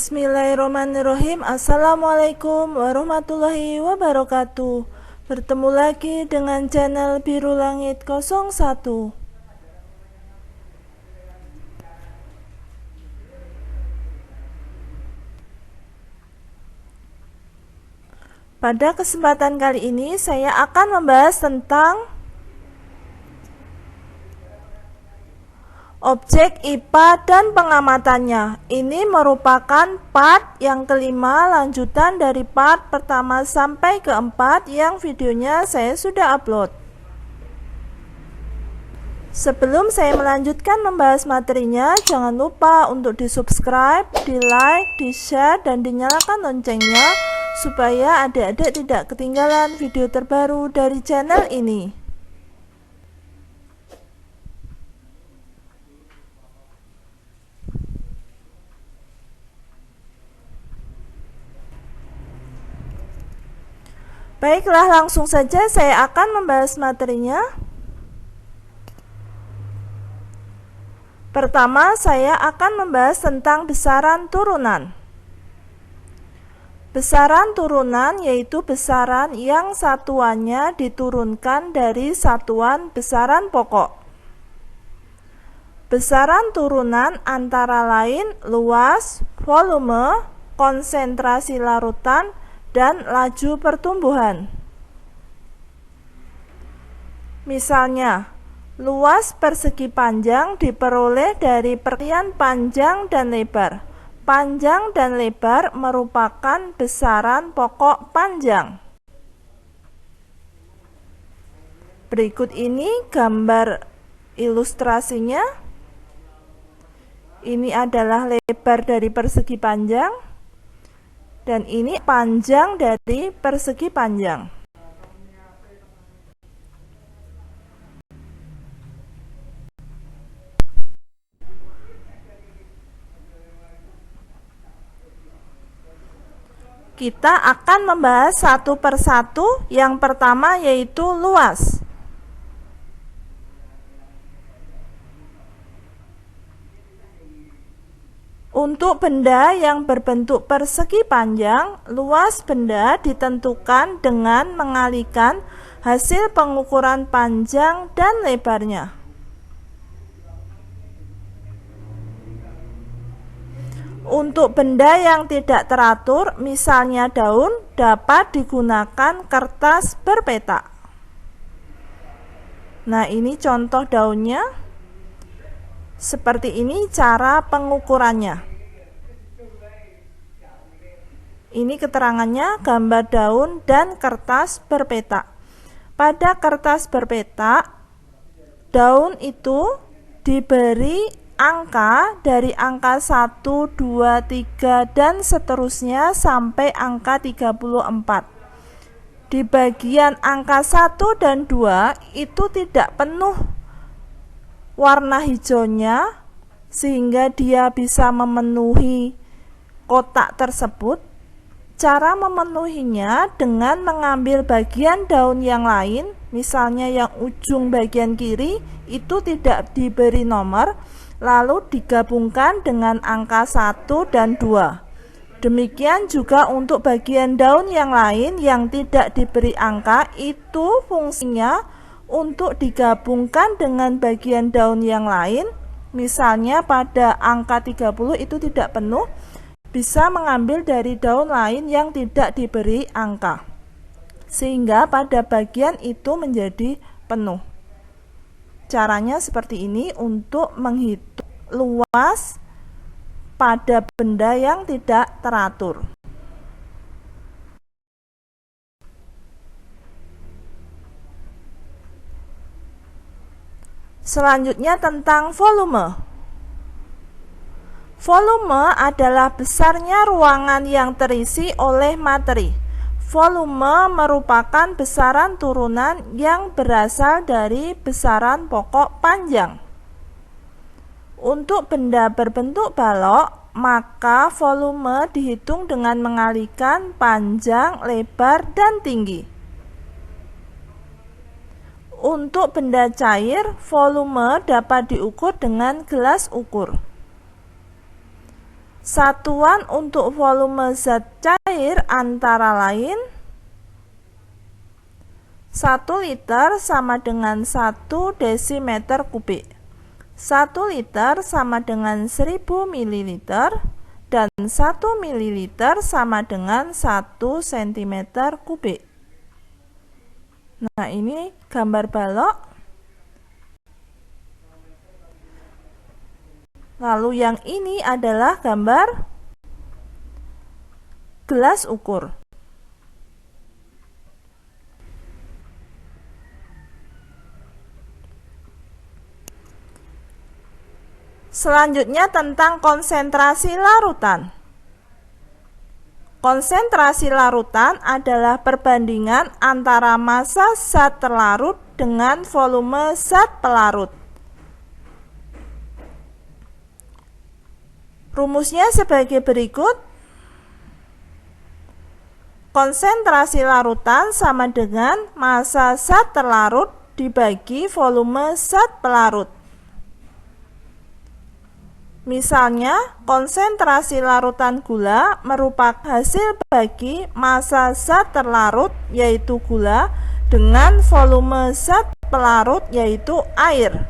Bismillahirrahmanirrahim. Assalamualaikum warahmatullahi wabarakatuh. Bertemu lagi dengan channel Biru Langit 01. Pada kesempatan kali ini saya akan membahas tentang objek IPA dan pengamatannya. Ini merupakan part yang kelima, lanjutan dari part pertama sampai keempat yang videonya saya sudah upload. Sebelum saya melanjutkan membahas materinya, jangan lupa untuk di subscribe, di like, di share, dan dinyalakan loncengnya supaya adik-adik tidak ketinggalan video terbaru dari channel ini. Baiklah, langsung saja saya akan membahas materinya. Pertama, saya akan membahas tentang besaran turunan. Besaran turunan yaitu besaran yang satuannya diturunkan dari satuan besaran pokok. Besaran turunan antara lain luas, volume, konsentrasi larutan, dan laju pertumbuhan. Misalnya, luas persegi panjang diperoleh dari perkalian panjang dan lebar. Panjang dan lebar merupakan besaran pokok panjang. Berikut ini gambar ilustrasinya. Ini adalah lebar dari persegi panjang. Dan ini panjang dari persegi panjang. Kita akan membahas satu persatu. Yang pertama yaitu luas. Untuk benda yang berbentuk persegi panjang, luas benda ditentukan dengan mengalikan hasil pengukuran panjang dan lebarnya. Untuk benda yang tidak teratur, misalnya daun, dapat digunakan kertas berpeta. Nah, ini contoh daunnya. Seperti ini cara pengukurannya. Ini keterangannya, gambar daun dan kertas berpeta. Pada kertas berpeta, daun itu diberi angka dari angka 1, 2, 3, dan seterusnya sampai angka 34. Di bagian angka 1 dan 2 itu tidak penuh warna hijaunya sehingga dia bisa memenuhi kotak tersebut. Cara memenuhinya dengan mengambil bagian daun yang lain, misalnya yang ujung bagian kiri itu tidak diberi nomor, lalu digabungkan dengan angka 1 dan 2. Demikian juga untuk bagian daun yang lain yang tidak diberi angka, itu fungsinya untuk digabungkan dengan bagian daun yang lain. Misalnya pada angka 30 itu tidak penuh, bisa mengambil dari daun lain yang tidak diberi angka, sehingga pada bagian itu menjadi penuh. Caranya seperti ini untuk menghitung luas pada benda yang tidak teratur. Selanjutnya tentang volume. Volume adalah besarnya ruangan yang terisi oleh materi. Volume merupakan besaran turunan yang berasal dari besaran pokok panjang. Untuk benda berbentuk balok, maka volume dihitung dengan mengalikan panjang, lebar, dan tinggi. Untuk benda cair, volume dapat diukur dengan gelas ukur. Satuan untuk volume zat cair antara lain 1 liter sama dengan 1 desimeter kubik. 1 liter sama dengan 1000 ml dan 1 ml sama dengan 1 cm kubik. Nah, ini gambar balok. Lalu yang ini adalah gambar gelas ukur. Selanjutnya tentang konsentrasi larutan. Konsentrasi larutan adalah perbandingan antara massa zat terlarut dengan volume zat pelarut. Rumusnya sebagai berikut. Konsentrasi larutan sama dengan massa zat terlarut dibagi volume zat pelarut. Misalnya, konsentrasi larutan gula merupakan hasil bagi massa zat terlarut yaitu gula dengan volume zat pelarut yaitu air.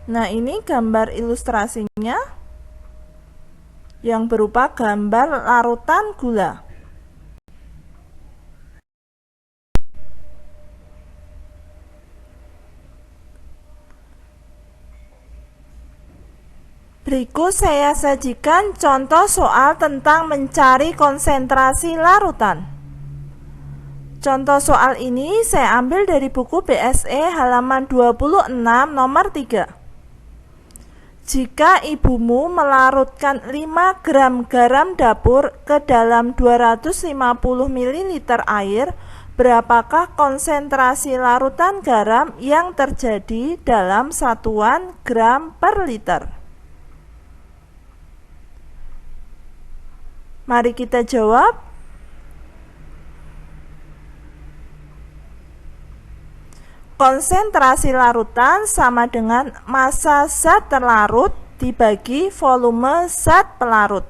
Nah, ini gambar ilustrasinya yang berupa gambar larutan gula. Berikut saya sajikan contoh soal tentang mencari konsentrasi larutan. Contoh soal ini saya ambil dari buku BSE halaman 26 nomor 3. Jika ibumu melarutkan 5 gram garam dapur ke dalam 250 ml air, berapakah konsentrasi larutan garam yang terjadi dalam satuan gram per liter? Mari kita jawab. Konsentrasi larutan sama dengan massa zat terlarut dibagi volume zat pelarut.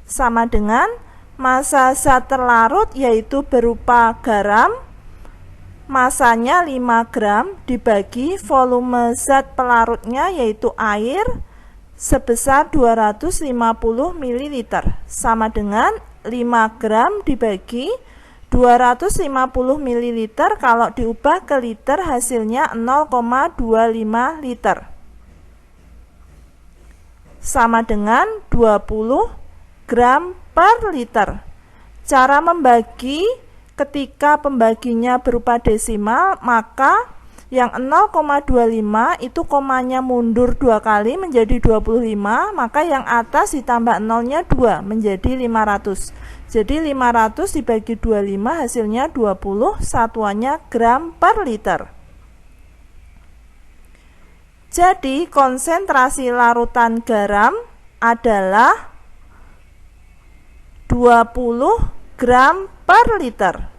Sama dengan massa zat terlarut yaitu berupa garam, massanya 5 gram dibagi volume zat pelarutnya yaitu air sebesar 250 ml. Sama dengan 5 gram dibagi 250 ml kalau diubah ke liter hasilnya 0,25 liter. Sama dengan 20 gram per liter. Cara membagi ketika pembaginya berupa desimal, maka yang 0,25 itu komanya mundur 2 kali menjadi 25, maka yang atas ditambah 0-nya 2 menjadi 500. Jadi 500 dibagi 25 hasilnya 20, satuannya gram per liter. Jadi konsentrasi larutan garam adalah 20 gram per liter.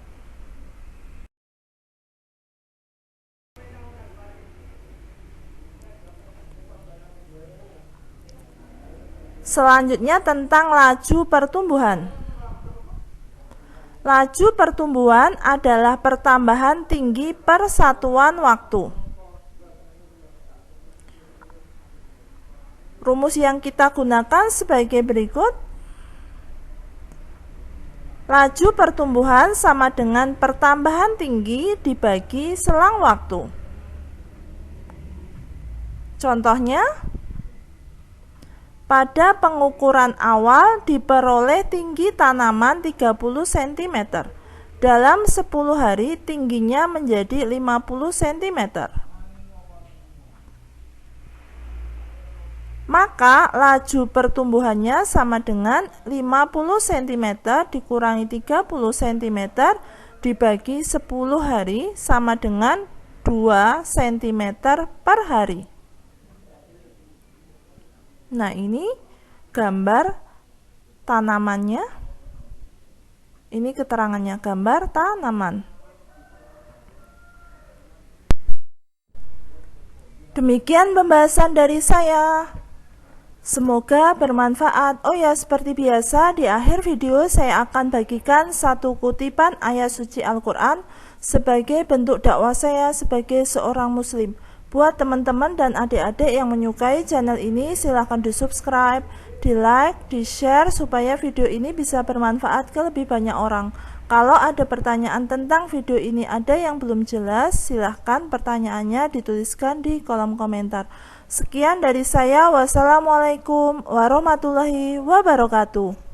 Selanjutnya tentang laju pertumbuhan. Laju pertumbuhan adalah pertambahan tinggi per satuan waktu. Rumus yang kita gunakan sebagai berikut. Laju pertumbuhan sama dengan pertambahan tinggi dibagi selang waktu. Contohnya, pada pengukuran awal diperoleh tinggi tanaman 30 cm. Dalam 10 hari tingginya menjadi 50 cm. Maka laju pertumbuhannya sama dengan 50 cm dikurangi 30 cm dibagi 10 hari sama dengan 2 cm per hari. Nah, ini gambar tanamannya. Ini keterangannya, gambar tanaman. Demikian pembahasan dari saya. Semoga bermanfaat. Oh ya, seperti biasa di akhir video saya akan bagikan satu kutipan ayat suci Al-Quran sebagai bentuk dakwah saya sebagai seorang muslim. Buat teman-teman dan adik-adik yang menyukai channel ini, silahkan di subscribe, di like, di share supaya video ini bisa bermanfaat ke lebih banyak orang. Kalau ada pertanyaan tentang video ini ada yang belum jelas, silahkan pertanyaannya dituliskan di kolom komentar. Sekian dari saya, wassalamualaikum warahmatullahi wabarakatuh.